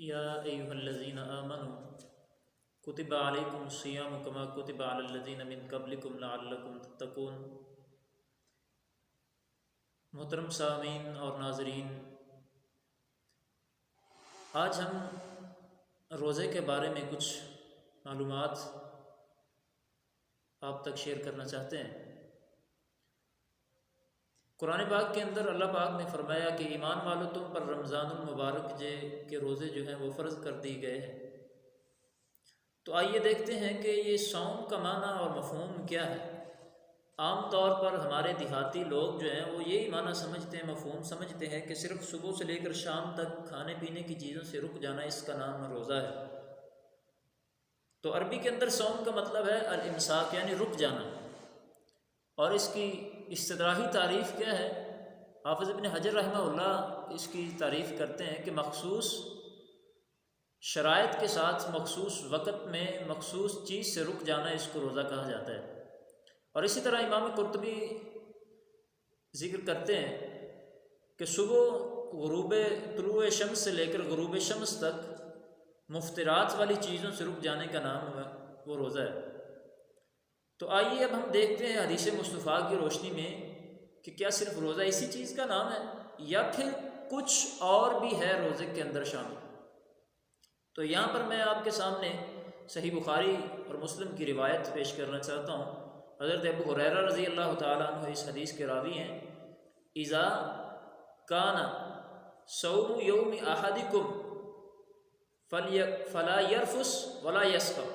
یا ایہا الذین آمنوا کتب علیکم الصیام کما کتب علی الذین من قبلکم لعلکم تتقون۔ محترم سامعین اور ناظرین، آج ہم روزے کے بارے میں کچھ معلومات آپ تک شیئر کرنا چاہتے ہیں۔ قرآن پاک کے اندر اللہ پاک نے فرمایا کہ ایمان والو تم پر رمضان المبارک کے روزے جو ہیں وہ فرض کر دی گئے ہیں۔ تو آئیے دیکھتے ہیں کہ یہ صوم کا معنی اور مفہوم کیا ہے۔ عام طور پر ہمارے دیہاتی لوگ جو ہیں وہ یہی معنی سمجھتے ہیں، مفہوم سمجھتے ہیں کہ صرف صبح سے لے کر شام تک کھانے پینے کی چیزوں سے رک جانا، اس کا نام روزہ ہے۔ تو عربی کے اندر صوم کا مطلب ہے الامساک، یعنی رک جانا، اور اس کی اصطلاحی تعریف کیا ہے؟ حافظ ابن حجر رحمہ اللہ اس کی تعریف کرتے ہیں کہ مخصوص شرائط کے ساتھ مخصوص وقت میں مخصوص چیز سے رک جانا، اس کو روزہ کہا جاتا ہے۔ اور اسی طرح امام قرطبی ذکر کرتے ہیں کہ صبح طلوع شمس سے لے کر غروب شمس تک مفطرات والی چیزوں سے رک جانے کا نام ہے وہ روزہ ہے۔ تو آئیے اب ہم دیکھتے ہیں حدیث مصطفیٰ کی روشنی میں کہ کیا صرف روزہ اسی چیز کا نام ہے یا پھر کچھ اور بھی ہے روزے کے اندر شامل۔ تو یہاں پر میں آپ کے سامنے صحیح بخاری اور مسلم کی روایت پیش کرنا چاہتا ہوں۔ حضرت ابو ہریرہ رضی اللہ تعالیٰ عنہ اس حدیث کے راوی ہیں۔ اذا کان صوم یوم احدکم فلا یرفس ولا یسخر،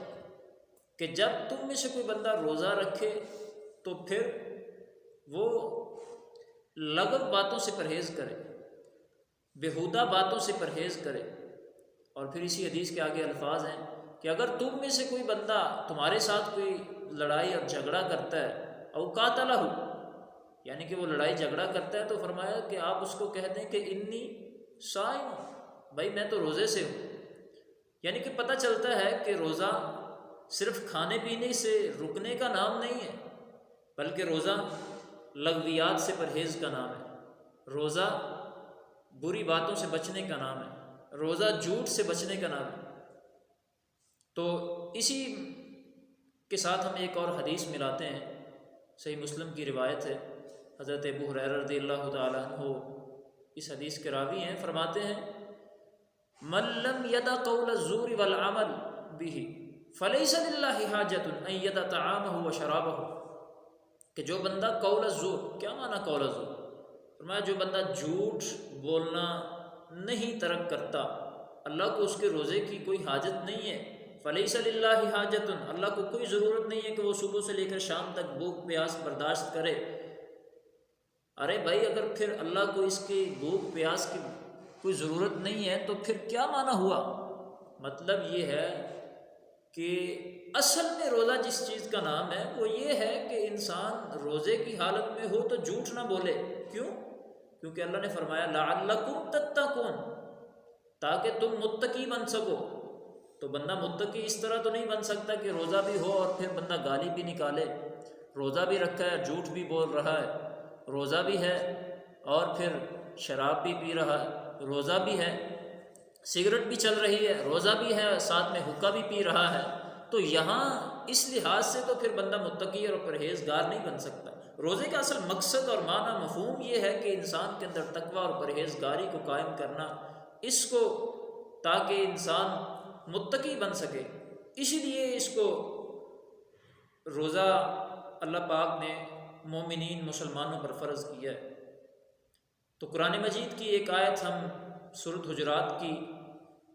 کہ جب تم میں سے کوئی بندہ روزہ رکھے تو پھر وہ لغو باتوں سے پرہیز کرے، بیہودہ باتوں سے پرہیز کرے۔ اور پھر اسی حدیث کے آگے الفاظ ہیں کہ اگر تم میں سے کوئی بندہ تمہارے ساتھ کوئی لڑائی اور جھگڑا کرتا ہے، او قاتلہ، یعنی کہ وہ لڑائی جھگڑا کرتا ہے، تو فرمایا کہ آپ اس کو کہہ دیں کہ انی صائم، بھائی میں تو روزے سے ہوں۔ یعنی کہ پتہ چلتا ہے کہ روزہ صرف کھانے پینے سے رکنے کا نام نہیں ہے، بلکہ روزہ لغویات سے پرہیز کا نام ہے، روزہ بری باتوں سے بچنے کا نام ہے، روزہ جھوٹ سے بچنے کا نام ہے۔ تو اسی کے ساتھ ہم ایک اور حدیث ملاتے ہیں، صحیح مسلم کی روایت ہے۔ حضرت ابو ہریرہ رضی اللہ تعالیٰ عنہ اس حدیث کے راوی ہیں، فرماتے ہیں من لم یدع قول الزور والعمل به فلیس للہ حاجۃ ان یدع طعامہ وشرابہ، کہ جو بندہ قول الزور، کیا معنی قول الزور؟ فرمایا جو بندہ جھوٹ بولنا نہیں ترک کرتا، اللہ کو اس کے روزے کی کوئی حاجت نہیں ہے۔ فلیس للہ حاجۃ، اللہ کو کوئی ضرورت نہیں ہے کہ وہ صبح سے لے کر شام تک بھوک پیاس برداشت کرے۔ ارے بھائی، اگر پھر اللہ کو اس کی بھوک پیاس کی کوئی ضرورت نہیں ہے تو پھر کیا معنی ہوا؟ مطلب یہ ہے کہ اصل میں روزہ جس چیز کا نام ہے وہ یہ ہے کہ انسان روزے کی حالت میں ہو تو جھوٹ نہ بولے۔ کیوں؟ کیونکہ اللہ نے فرمایا لعلکم تتقون، تاکہ تم متقی بن سکو۔ تو بندہ متقی اس طرح تو نہیں بن سکتا کہ روزہ بھی ہو اور پھر بندہ گالی بھی نکالے، روزہ بھی رکھا ہے جھوٹ بھی بول رہا ہے، روزہ بھی ہے اور پھر شراب بھی پی رہا ہے، روزہ بھی ہے سگریٹ بھی چل رہی ہے، روزہ بھی ہے ساتھ میں حقہ بھی پی رہا ہے۔ تو یہاں اس لحاظ سے تو پھر بندہ متقی اور پرہیزگار نہیں بن سکتا۔ روزے کا اصل مقصد اور معنی مفہوم یہ ہے کہ انسان کے اندر تقویٰ اور پرہیزگاری کو قائم کرنا، اس کو تاکہ انسان متقی بن سکے۔ اسی لیے اس کو روزہ اللہ پاک نے مومنین مسلمانوں پر فرض کیا ہے۔ تو قرآن مجید کی ایک آیت ہم سورۃ حجرات کی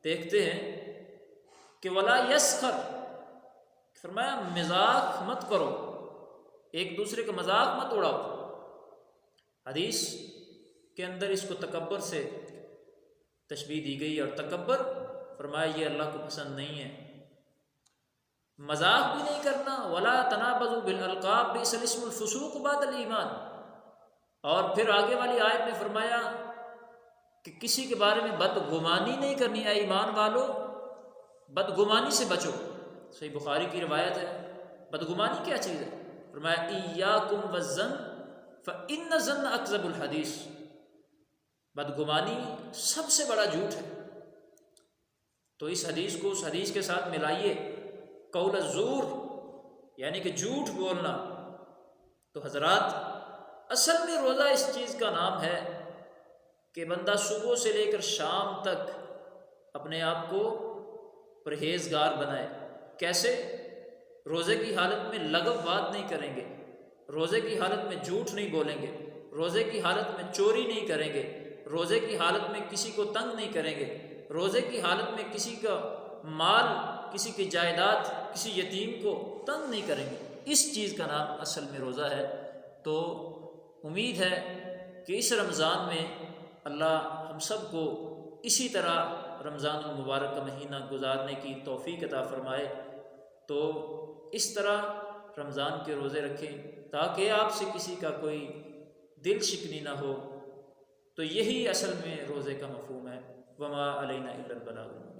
دیکھتے ہیں کہ ولا یسخر، فرمایا مذاق مت کرو، ایک دوسرے کا مذاق مت اڑاؤ۔ حدیث کے اندر اس کو تکبر سے تشبیہ دی گئی، اور تکبر فرمایا یہ اللہ کو پسند نہیں ہے۔ مذاق بھی نہیں کرنا، ولا تنابزوا بالالقاب بئس الاسم الفسوق بعد الایمان۔ اور پھر آگے والی آیت میں فرمایا کہ کسی کے بارے میں بدگمانی نہیں کرنی، اے ایمان والو بدگمانی سے بچو۔ صحیح بخاری کی روایت ہے۔ بدگمانی کیا چیز ہے؟ فرمایا ایاکم والظن فإن الظن اکذب الحدیث، بدگمانی سب سے بڑا جھوٹ ہے۔ تو اس حدیث کو اس حدیث کے ساتھ ملائیے، قول الزور یعنی کہ جھوٹ بولنا۔ تو حضرات اصل میں روزہ اس چیز کا نام ہے کہ بندہ صبح سے لے کر شام تک اپنے آپ کو پرہیزگار بنائے۔ کیسے؟ روزے کی حالت میں لغو بات نہیں کریں گے، روزے کی حالت میں جھوٹ نہیں بولیں گے، روزے کی حالت میں چوری نہیں کریں گے، روزے کی حالت میں کسی کو تنگ نہیں کریں گے، روزے کی حالت میں کسی کا مال، کسی کی جائیداد، کسی یتیم کو تنگ نہیں کریں گے۔ اس چیز کا نام اصل میں روزہ ہے۔ تو امید ہے کہ اس رمضان میں اللہ ہم سب کو اسی طرح رمضان المبارک کا مہینہ گزارنے کی توفیق عطا فرمائے۔ تو اس طرح رمضان کے روزے رکھیں تاکہ آپ سے کسی کا کوئی دل شکنی نہ ہو۔ تو یہی اصل میں روزے کا مفہوم ہے۔ وما علینا الا البلاغ۔